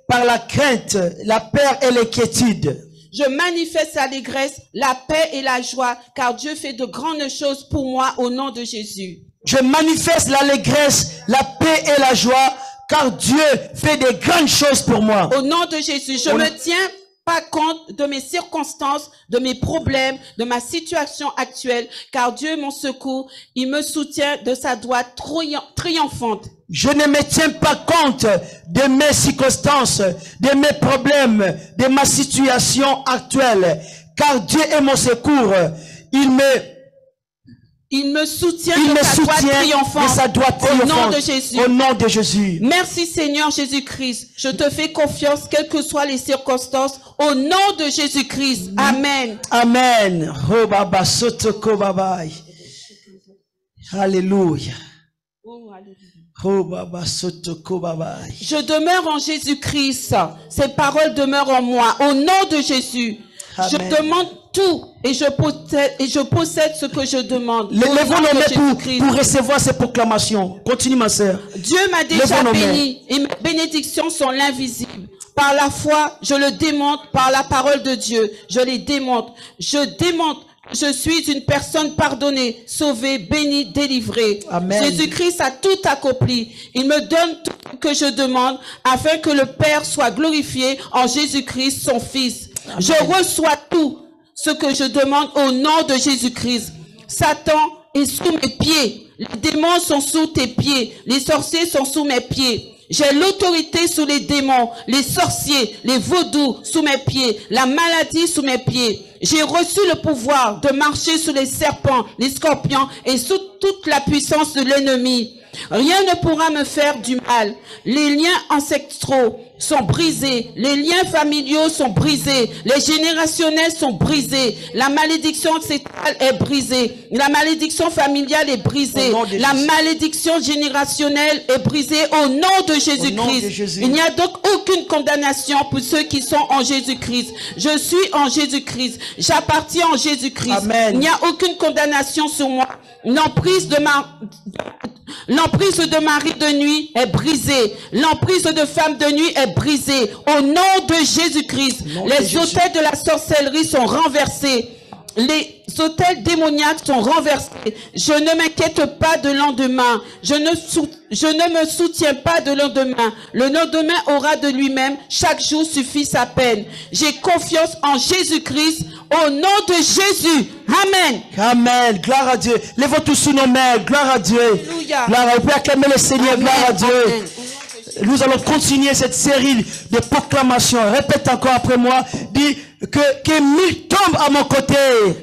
par la crainte, la peur et l'inquiétude. Je manifeste l'allégresse, la paix et la joie, car Dieu fait de grandes choses pour moi au nom de Jésus. Je manifeste l'allégresse, la paix et la joie, car Dieu fait de grandes choses pour moi. Au nom de Jésus, je ne tiens pas compte de mes circonstances, de mes problèmes, de ma situation actuelle, car Dieu est mon secours, il me soutient de sa droite triomphante. Je ne me tiens pas compte de mes circonstances, de mes problèmes, de ma situation actuelle, car Dieu est mon secours. Il me soutient de sa droite triomphante. Au nom de Jésus. Au nom de Jésus. Merci Seigneur Jésus-Christ. Je te fais confiance, quelles que soient les circonstances. Au nom de Jésus-Christ. Amen. Amen. Oh baba sotoko babai. Alléluia. Oh baba sotoko babai. Je demeure en Jésus-Christ. Ces paroles demeurent en moi. Au nom de Jésus. Amen. Je demande tout et je possède ce que je demande. Lève-vous nos mains pour recevoir ces proclamations. Continue ma sœur. Dieu m'a déjà béni et mes bénédictions sont l'invisible. Par la foi, je le démontre par la parole de Dieu. Je les démontre. Je suis une personne pardonnée, sauvée, bénie, délivrée. Amen. Jésus-Christ a tout accompli. Il me donne tout ce que je demande afin que le Père soit glorifié en Jésus-Christ, son Fils. Amen. Je reçois tout ce que je demande au nom de Jésus-Christ. Satan est sous mes pieds. Les démons sont sous tes pieds. Les sorciers sont sous mes pieds. J'ai l'autorité sous les démons, les sorciers, les vaudous sous mes pieds, la maladie sous mes pieds. J'ai reçu le pouvoir de marcher sous les serpents, les scorpions et sous toute la puissance de l'ennemi. Rien ne pourra me faire du mal. Les liens ancestraux sont brisés. Les liens familiaux sont brisés. Les générationnels sont brisés. La malédiction ancestrale est brisée. La malédiction familiale est brisée. La malédiction générationnelle est brisée au nom de Jésus-Christ. Il n'y a donc aucune condamnation pour ceux qui sont en Jésus-Christ. Je suis en Jésus-Christ. J'appartiens en Jésus-Christ. Il n'y a aucune condamnation sur moi. L'emprise de mari de nuit est brisée. L'emprise de femme de nuit est brisée. Au nom de Jésus-Christ, les autels de la sorcellerie sont renversés. Les autels démoniaques sont renversés. Je ne m'inquiète pas de lendemain. Je ne me soutiens pas de lendemain. Le lendemain aura de lui-même. Chaque jour suffit sa peine. J'ai confiance en Jésus-Christ. Au nom de Jésus. Amen. Amen. Gloire à Dieu. Lève tous sous nos mains. Gloire à Dieu. Alléluia. Gloire à Dieu. On peut acclamer le Seigneur. Amen. Gloire à Dieu. Amen. Nous allons continuer cette série de proclamations. Répète encore après moi. Dis que 1000 tombent à mon côté.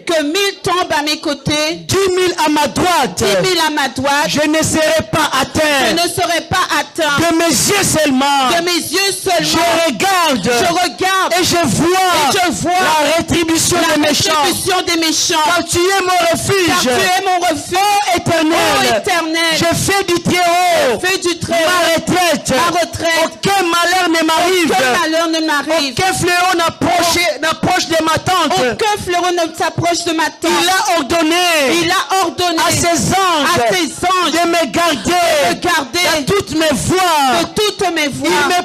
Que 1000 tombent à mes côtés. 10 000 à ma droite. 10 000 à ma droite. Je ne serai pas atteint. Je ne serai pas atteint. De mes yeux seulement. De mes yeux seulement. Je regarde. Et je vois. La rétribution des méchants. Car tu es mon refuge. Oh éternel. Je fais du très haut. Ma retraite. Aucun malheur ne m'arrive. Aucun fléau n'approche de ma tente. Aucun fléau ne s'approche de ma tente. Il a ordonné à ses anges de me garder de toutes mes voies. Il me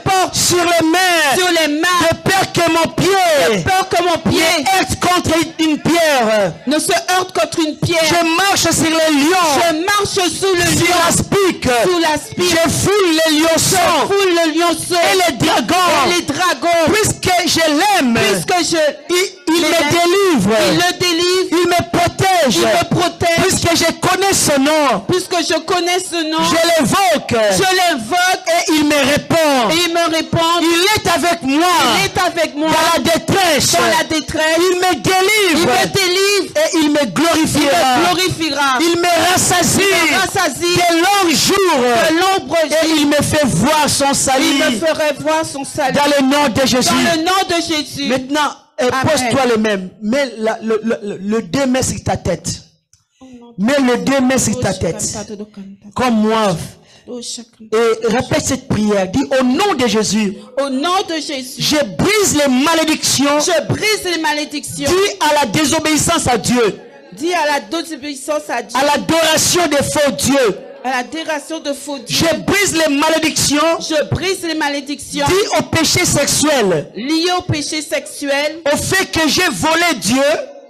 porte sur les mains de peur que mon pied heurte contre une pierre. Ne se heurte contre une pierre. Je marche sur les lions. Je marche sous le lion. Sous la spique. Je foule les lionceaux. Et les dragons. Puisque je l'aime. Il me délivre. Il me délivre. Il me protège. Puisque puisque je connais ce nom, puisque je connais ce nom, je l'évoque et il me répond. et il me répond. Il est avec moi Il est avec moi dans la détresse. dans la détresse. Il me Il délivre me délivre. et il me Il glorifiera. me glorifiera. Il me rassasie Il me rassasie de longs jours de l'ombre et il me fait voir son Il salut me ferait voir son salut. dans le nom de Jésus. Dans le nom de Jésus. Maintenant, pose-toi le même. Mets le 2 mains sur ta tête. Mets le 2 mains sur ta tête. Comme moi. Et répète cette prière. Dis au nom de Jésus. Au nom de Jésus. Je brise les malédictions. Je brise les malédictions. Dis à la désobéissance à Dieu. Dis à la désobéissance à Dieu. À l'adoration des faux dieux. À l'adoration de faux dieux. Je brise les malédictions. Je brise les malédictions. Dis au péché sexuel. Liées au péché sexuel. Au fait que j'ai volé Dieu.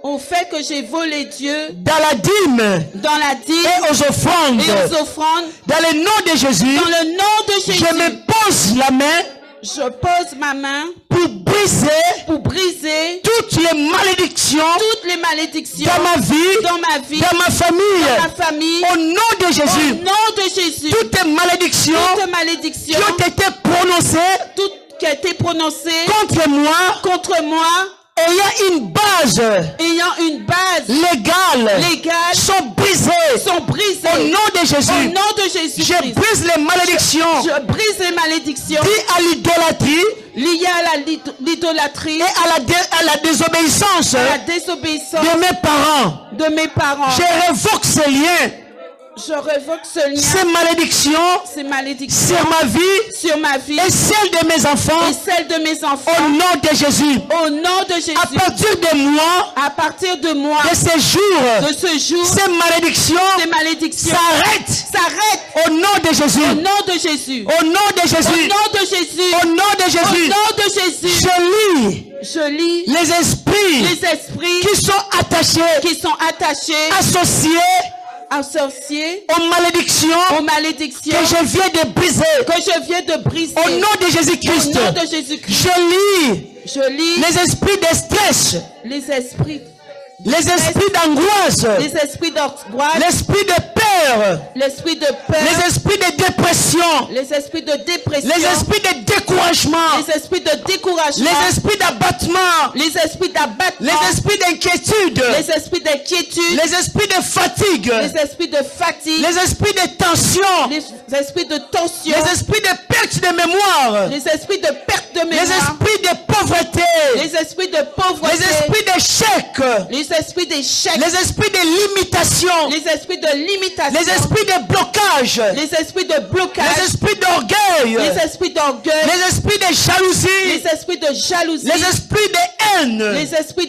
Au fait que j'ai volé Dieu. Dans la dîme. Dans la dîme. Et aux offrandes. Et aux offrandes. Dans le nom de Jésus. Dans le nom de Jésus. Je me pose la main. Je pose ma main. Pour briser. Toutes les malédictions. Toutes les malédictions. Dans ma vie. Dans ma vie. Dans ma famille. Dans ma famille. Au nom de Jésus. Au nom de Jésus. Toutes les malédictions. Toutes les malédictions. Qui ont été prononcées. Toutes qui ont été prononcées. Contre moi. Contre moi. Ayant une base légale sont brisées au nom de Jésus. Au nom de Jésus. Je brise les malédictions. Je brise les malédictions. Dis à l'idolâtrie. Liées à l'idolâtrie. Et à la désobéissance. À la désobéissance. De mes parents. Je révoque ces liens. Je révoque ce lien. Ces malédictions. Sur ma vie. Et celle de mes enfants. Au nom de Jésus. Au nom de Jésus. À partir de moi. De ce jour. Ces malédictions. S'arrêtent. Au nom de Jésus. Au nom de Jésus. Au nom de Jésus. Au nom de Jésus. Au nom de Jésus. Au nom de Jésus. Je lis les esprits qui sont attachés. Associés aux malédictions que je viens de briser. Au nom de Jésus-Christ. Je lis les esprits de stress. Les esprits d'angoisse. L'esprit de peur. Les esprits de dépression. Les esprits de découragement. Les esprits d'abattement. Les esprits d'inquiétude. Les esprits de fatigue. Les esprits de tension. Les esprits de perte de mémoire. Les esprits de pauvreté. Les esprits d'échec. Les esprits de limitation. Les esprits de blocage. Les esprits d'orgueil. Les esprits de jalousie. Les esprits de haine. Les esprits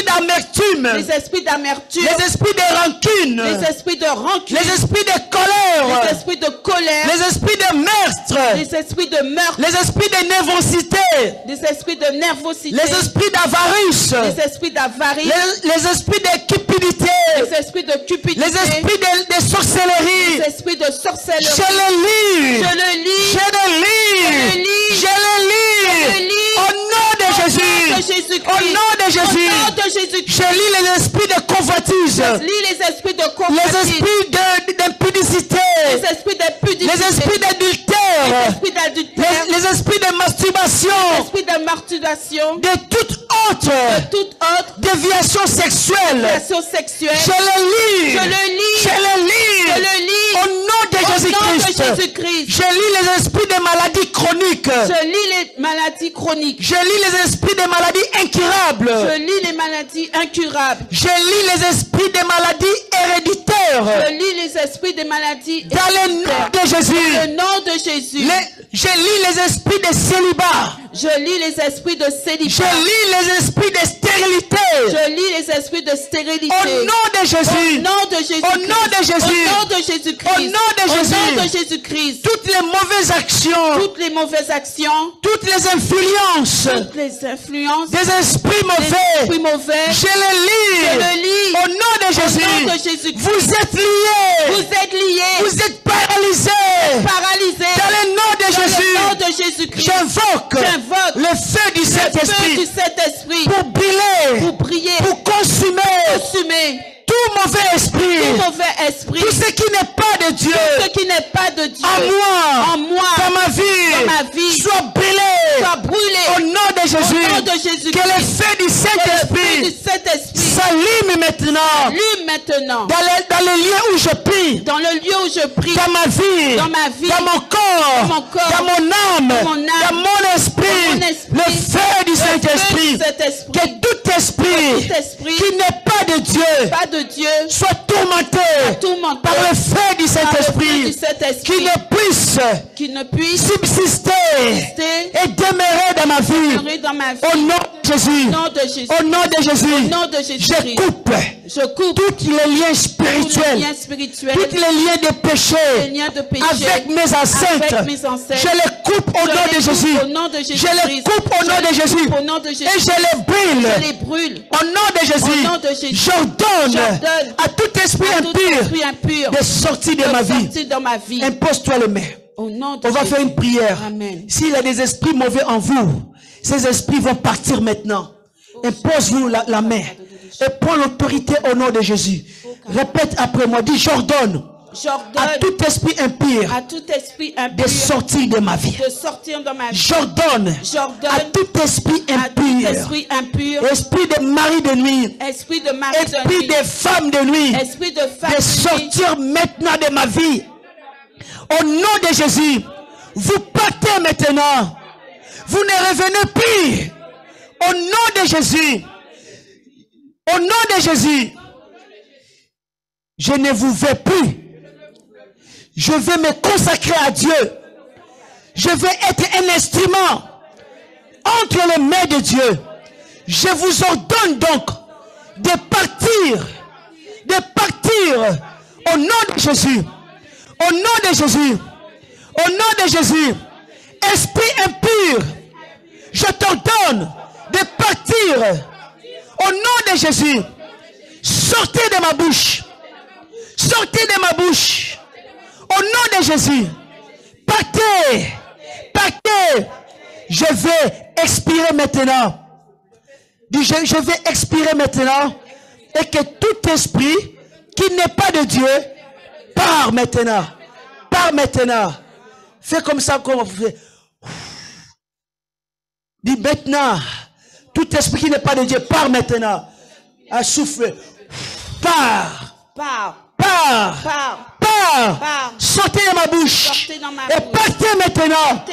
d'amertume. Les esprits de rancune. Les esprits de colère. Les esprits de meurtre. Les esprits de nervosité. Les esprits d'avarice. Les esprits de cupidité. Les esprits de sorcellerie. Je le lis. Au nom de Jésus. Je lis les esprits de convoitise. Les esprits d'impudicité. Les esprits d'adultère. Les esprits de masturbation. De toute autre déviation sexuelle. Je le lis. Au nom de Jésus-Christ. Je lis les esprits de maladies chroniques. Je lis les esprits de maladies incurables. Je lis les esprits de maladies héréditaires. Dans le nom de Jésus. Je lis les esprits de célibat. Je lis les esprits de stérilité. Au nom de Jésus. Au nom de Jésus. Toutes les mauvaises actions. Toutes les influences. Des esprits mauvais. Je les lis. Au nom de Jésus. Vous êtes liés. Vous êtes paralysés. Dans le nom de Jésus. J'invoque le feu du Saint-Esprit pour brûler, pour consumer mauvais esprit, tout ce qui n'est pas de Dieu, en moi, dans ma vie, soit brûlé au nom de Jésus. Que le feu du Saint-Esprit s'allume maintenant dans le lieu où je prie, dans ma vie, dans mon corps, dans mon âme, dans mon esprit, le feu du Saint-Esprit. Que tout esprit qui n'est pas de Dieu soit tourmenté par le feu du Saint-Esprit, qui ne puisse subsister et demeurer dans ma vie. Au nom de Jésus, au nom de Jésus, je coupe tous les liens spirituels, tous les liens de péché avec mes ancêtres. Je les coupe au nom de Jésus. Je les coupe au nom de Jésus. Et je les brûle. Au nom de Jésus, j'ordonne à tout esprit impur de sortir de ma vie. Impose-toi les mains. On va faire une prière. S'il y a des esprits mauvais en vous, ces esprits vont partir maintenant. Impose-vous la main. Et prends l'autorité au nom de Jésus. Répète après moi. Dis, j'ordonne à tout esprit impur de sortir de ma vie. J'ordonne à tout esprit impur, esprit de mari de nuit, esprit de femme de nuit, de sortir maintenant de ma vie. Au nom de Jésus, vous partez maintenant. Vous ne revenez plus. Au nom de Jésus. Au nom de Jésus. Je ne vous veux plus. Je vais me consacrer à Dieu. Je vais être un instrument entre les mains de Dieu. Je vous ordonne donc de partir au nom de Jésus. Au nom de Jésus. Au nom de Jésus. Esprit impur, je t'ordonne de partir au nom de Jésus. Sortez de ma bouche. Sortez de ma bouche. Au nom de Jésus. Partez. Partez. Je vais expirer maintenant. Je vais expirer maintenant. Et que tout esprit qui n'est pas de Dieu part maintenant. Part maintenant. Fais comme ça, comme vous faites. Dis maintenant. Tout esprit qui n'est pas de Dieu part maintenant. À souffle. Part. Sortez de ma bouche. Et partez maintenant.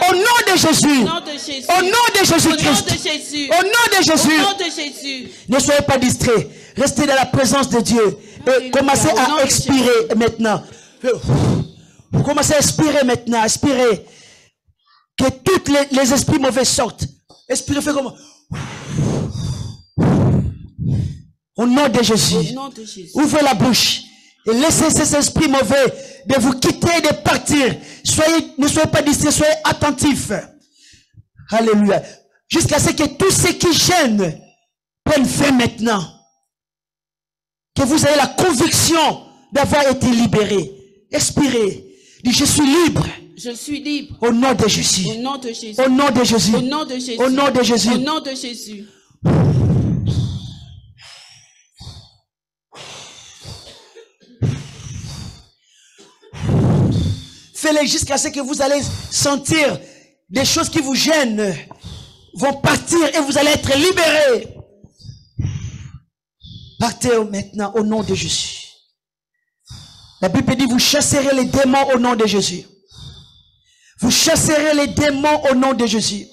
Au nom de Jésus. Au nom de Jésus-Christ. Au nom de Jésus. Ne soyez pas distraits. Restez dans la présence de Dieu. Et commencez à expirer maintenant. Vous commencez à expirer maintenant. Expirez. Que tous les esprits mauvais sortent. Expirez, faites comme... Au nom de Jésus. Ouvrez la bouche. Et laissez ces esprits mauvais de vous quitter et de partir. Ne soyez pas distraits, soyez attentifs. Alléluia. Jusqu'à ce que tous ceux qui gênent prennent fin maintenant. Que vous ayez la conviction d'avoir été libéré. Expirez. Dites, je suis libre. Je suis libre. Au nom de Jésus. Au nom de Jésus. Au nom de Jésus. Au nom de Jésus. Au nom de Jésus. Au nom de Jésus. Faites-le jusqu'à ce que vous allez sentir des choses qui vous gênent vont partir et vous allez être libérés. Partez maintenant au nom de Jésus. La Bible dit, vous chasserez les démons au nom de Jésus. Vous chasserez les démons au nom de Jésus.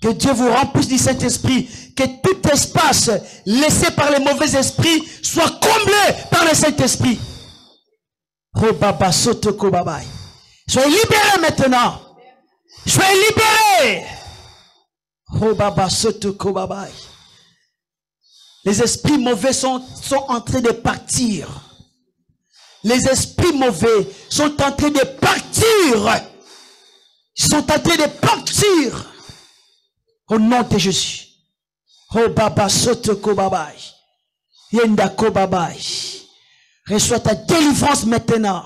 Que Dieu vous remplisse du Saint-Esprit. Que tout espace laissé par les mauvais esprits soit comblé par le Saint-Esprit. Soyez libérés maintenant. Soyez libérés. Les esprits mauvais sont en train de partir. Les esprits mauvais sont en train de partir. Ils sont en train de partir. Au nom de Jésus. Reçois ta délivrance maintenant.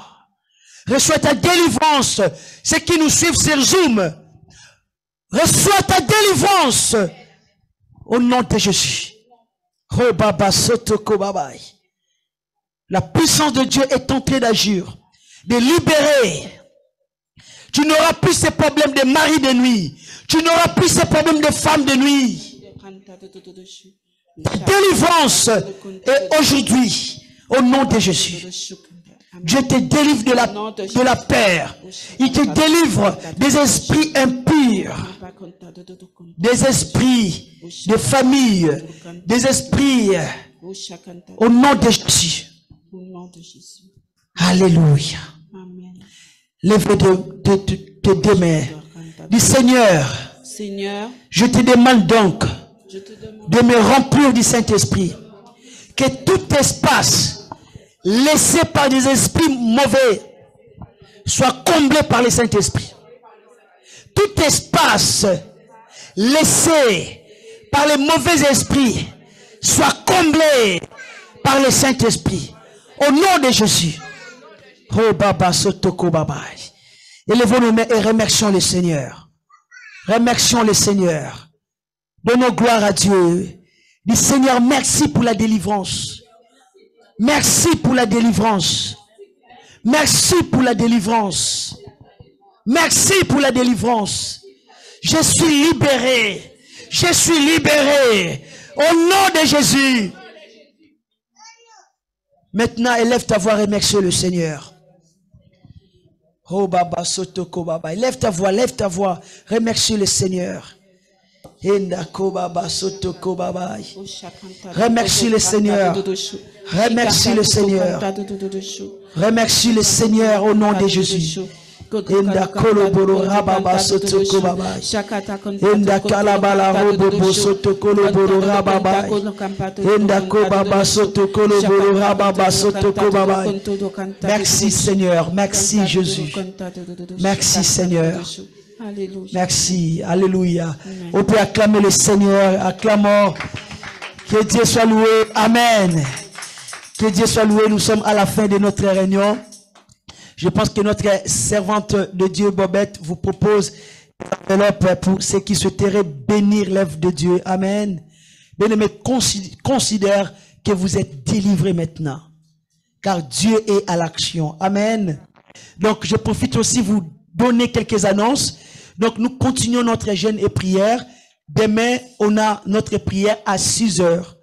Reçois ta délivrance. Ceux qui nous suivent sur Zoom. Reçois ta délivrance. Au nom de Jésus. Oh Baba Sotoko Babai. La puissance de Dieu est en train d'agir, de libérer. Tu n'auras plus ces problèmes de mari de nuit. Tu n'auras plus ces problèmes de femme de nuit. Délivrance est aujourd'hui au nom de Jésus. Dieu te délivre de la peur. Il te délivre des esprits impurs, des esprits de famille, des esprits au nom de Jésus. Alléluia. Lève tes deux mains. Dis Seigneur, je te demande donc de me remplir du Saint-Esprit. Que tout espace laissé par des esprits mauvais soit comblé par le Saint-Esprit. Tout espace laissé par les mauvais esprits soit comblé par le Saint-Esprit. Au nom de Jésus. Oh Baba Sotoko Baba. Élevons nos mains et remercions le Seigneur. Remercions le Seigneur. Donnons gloire à Dieu. Dis Seigneur, merci pour la délivrance. Merci pour la délivrance. Merci pour la délivrance. Merci pour la délivrance. Je suis libéré. Je suis libéré. Au nom de Jésus. Maintenant, élève ta voix et remercie le Seigneur. Oh Baba Sotoko Baba. Lève ta voix, remercie le Seigneur. Endako Baba Sotoko Baba. Remercie le Seigneur. Remercie le Seigneur. Remercie le Seigneur au nom de Jésus. Endakolo Borora Baba Sotoko Baba. Endakala Bala Robo Sotokolo Borora Baba. Endako Baba Sotokolo Borora Baba Sotoko Baba. Merci Seigneur, merci Jésus. Merci Seigneur. Merci, alléluia. On peut acclamer le Seigneur, acclamons. Que Dieu soit loué, amen. Que Dieu soit loué, nous sommes à la fin de notre réunion. Je pense que notre servante de Dieu, Bobette, vous propose une enveloppe pour ceux qui souhaiteraient bénir l'œuvre de Dieu. Amen. Bien-aimés, considère que vous êtes délivrés maintenant. Car Dieu est à l'action. Amen. Donc, je profite aussi vous donner quelques annonces. Donc, nous continuons notre jeûne et prière. Demain, on a notre prière à 6 heures.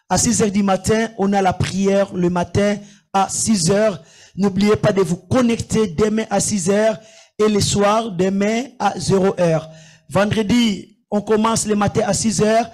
À 6 heures du matin, on a la prière le matin à 6 heures. N'oubliez pas de vous connecter demain à 6 heures et le soir demain à 0 heure. Vendredi, on commence le matin à 6 heures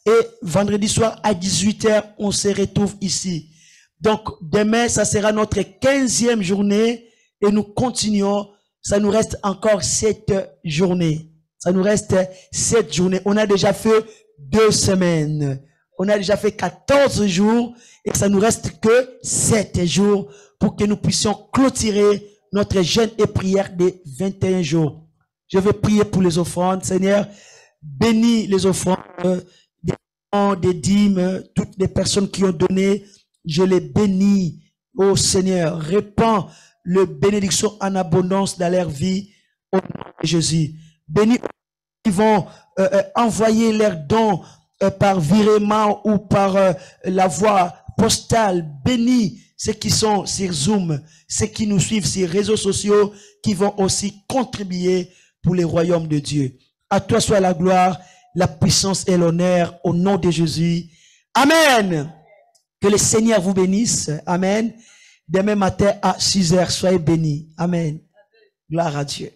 et vendredi soir à 18 heures, on se retrouve ici. Donc, demain, ça sera notre 15e journée et nous continuons. Ça nous reste encore 7 journées. Ça nous reste 7 journées. On a déjà fait 2 semaines. On a déjà fait 14 jours et ça nous reste que 7 jours pour que nous puissions clôturer notre jeûne et prière de 21 jours. Je vais prier pour les offrandes. Seigneur, bénis les offrandes, des dîmes, toutes les personnes qui ont donné. Je les bénis. Oh Seigneur, répands le bénédiction en abondance dans leur vie au nom de Jésus. Bénis ceux qui vont envoyer leurs dons par virement ou par la voie postale. Bénis ceux qui sont sur Zoom, ceux qui nous suivent sur les réseaux sociaux, qui vont aussi contribuer pour le royaume de Dieu. À toi soit la gloire, la puissance et l'honneur au nom de Jésus. Amen. Que le Seigneur vous bénisse. Amen. Demain matin à 6 heures, soyez bénis. Amen. Gloire à Dieu.